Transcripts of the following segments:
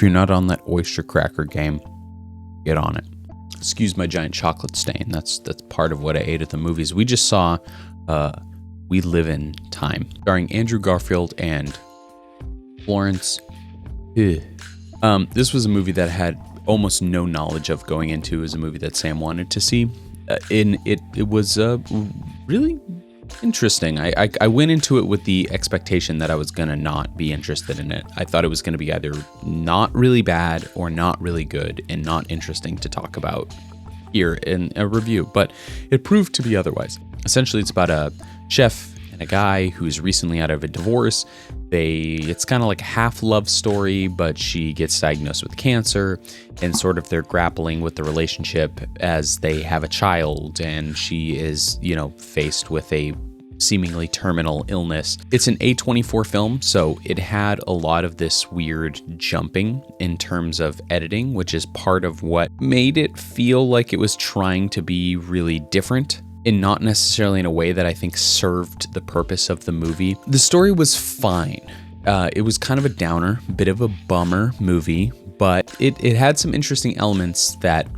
If you're not on that oyster cracker game, get on it. Excuse my giant chocolate stain. That's part of what I ate at the movies. We just saw We Live in Time, starring Andrew Garfield and Florence. This was a movie that I had almost no knowledge of going into. It was a movie that Sam wanted to see. It was really interesting. I went into it with the expectation that I was gonna not be interested in it. I thought it was gonna be either not really bad or not really good and not interesting to talk about here in a review, but it proved to be otherwise. Essentially, it's about a chef and a guy who's recently out of a divorce. It's kind of like a half love story, but she gets diagnosed with cancer, and sort of they're grappling with the relationship as they have a child, and she is, faced with a seemingly terminal illness. It's an A24 film, so it had a lot of this weird jumping in terms of editing, which is part of what made it feel like it was trying to be really different, and not necessarily in a way that I think served the purpose of the movie. The story was fine. It was kind of a downer, bit of a bummer movie, but it had some interesting elements that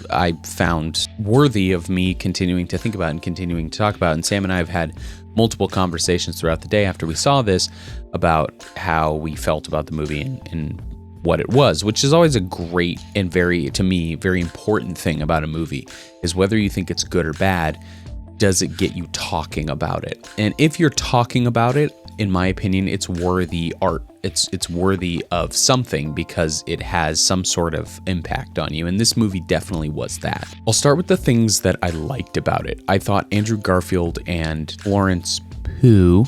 I found worthy of me continuing to think about and continuing to talk about. And Sam and I have had multiple conversations throughout the day after we saw this about how we felt about the movie and what it was, which is always a great and very important thing about a movie, is whether you think it's good or bad, does it get you talking about it? And if you're talking about it, in my opinion, it's worthy art. It's worthy of something because it has some sort of impact on you. And this movie definitely was that. I'll start with the things that I liked about it. I thought Andrew Garfield and Florence Pugh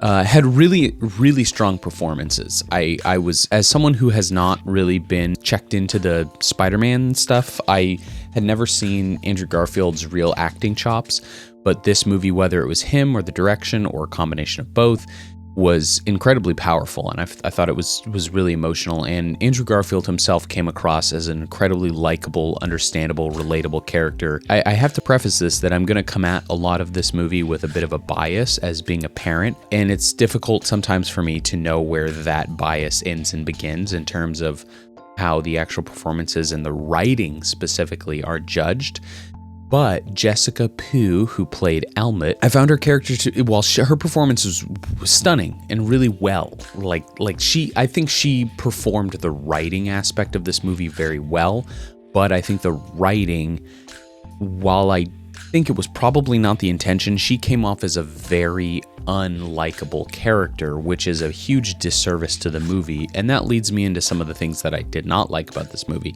had really, really strong performances. I was, as someone who has not really been checked into the Spider-Man stuff, I had never seen Andrew Garfield's real acting chops, but this movie, whether it was him or the direction or a combination of both, was incredibly powerful, and I thought it was really emotional. And Andrew Garfield himself came across as an incredibly likable, understandable, relatable character. I have to preface this that I'm going to come at a lot of this movie with a bit of a bias as being a parent, and it's difficult sometimes for me to know where that bias ends and begins in terms of how the actual performances and the writing specifically are judged. But Jessica Pugh, who played Almut, I found her character her performance was stunning and really well. I think she performed the writing aspect of this movie very well. But I think the writing, while I think it was probably not the intention, she came off as a very unlikable character, which is a huge disservice to the movie. And that leads me into some of the things that I did not like about this movie.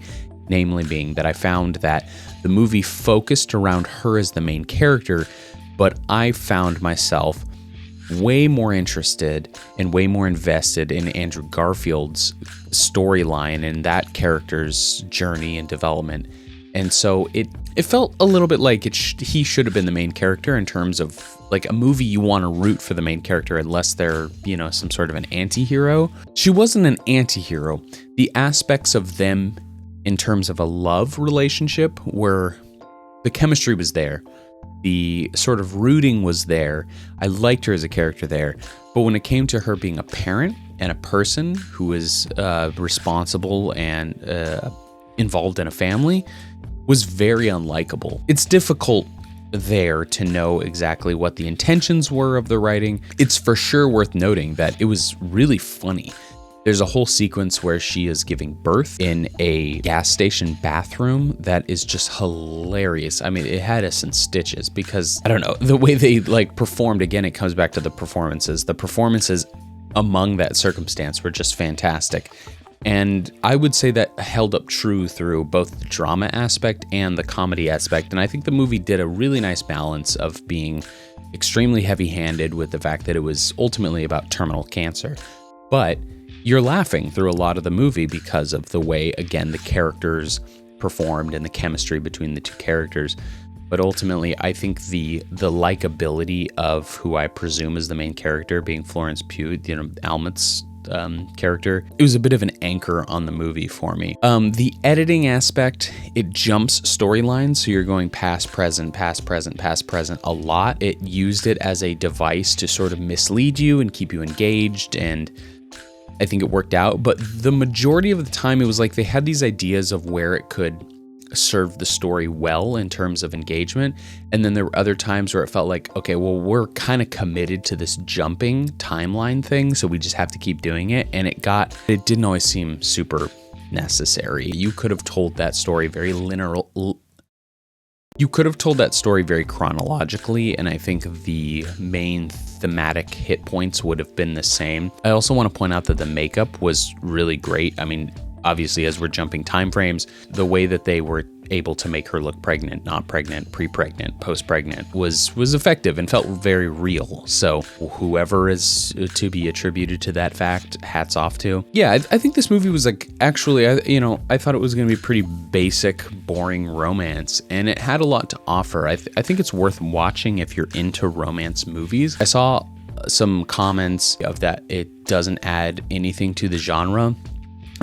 Namely being that I found that the movie focused around her as the main character, but I found myself way more interested and way more invested in Andrew Garfield's storyline and that character's journey and development. And so it felt a little bit like he should have been the main character in terms of like a movie you want to root for the main character unless they're, some sort of an anti-hero. She wasn't an anti-hero. The aspects of them in terms of a love relationship where the chemistry was there, the sort of rooting was there. I liked her as a character there. But when it came to her being a parent and a person who is responsible and involved in a family, was very unlikable. It's difficult there to know exactly what the intentions were of the writing. It's for sure worth noting that it was really funny. There's a whole sequence where she is giving birth in a gas station bathroom that is just hilarious. I mean, it had us in stitches because, I don't know, the way they performed, again, it comes back to the performances. The performances among that circumstance were just fantastic. And I would say that held up true through both the drama aspect and the comedy aspect. And I think the movie did a really nice balance of being extremely heavy-handed with the fact that it was ultimately about terminal cancer. But you're laughing through a lot of the movie because of the way, again, the characters performed and the chemistry between the two characters. But ultimately, I think the likability of who I presume is the main character, being Florence Pugh, Almut's character, it was a bit of an anchor on the movie for me. The editing aspect, it jumps storylines, so you're going past, present a lot. It used it as a device to sort of mislead you and keep you engaged, and I think it worked out, but the majority of the time it was like they had these ideas of where it could serve the story well in terms of engagement. And then there were other times where it felt like, okay, well, we're kind of committed to this jumping timeline thing, so we just have to keep doing it. And it didn't always seem super necessary. You could have told that story very very chronologically, and I think the main thematic hit points would have been the same. I also want to point out that the makeup was really great. I mean, obviously, as we're jumping time frames, the way that they were able to make her look pregnant, not pregnant, pre-pregnant, post-pregnant was effective and felt very real. So whoever is to be attributed to that fact, hats off to. Yeah, I think this movie was like, actually, I thought it was going to be pretty basic, boring romance, and it had a lot to offer. I think it's worth watching if you're into romance movies. I saw some comments of that it doesn't add anything to the genre.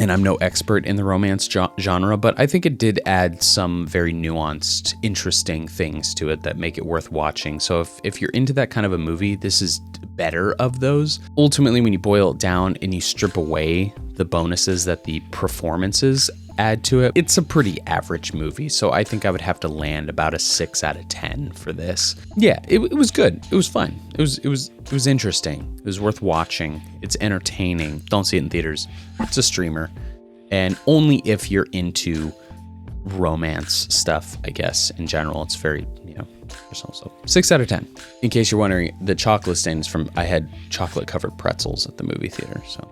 And I'm no expert in the romance genre, but I think it did add some very nuanced, interesting things to it that make it worth watching. So if you're into that kind of a movie, this is better of those. Ultimately, when you boil it down and you strip away the bonuses that the performances add to it, it's a pretty average movie. So I think I would have to land about a 6 out of 10 for this. Yeah, it was good. It was fun. It was interesting. It was worth watching. It's entertaining. Don't see it in theaters. It's a streamer. And only if you're into romance stuff, I guess, in general. It's very, personal. So 6 out of 10. In case you're wondering, the chocolate stain is from, I had chocolate covered pretzels at the movie theater. So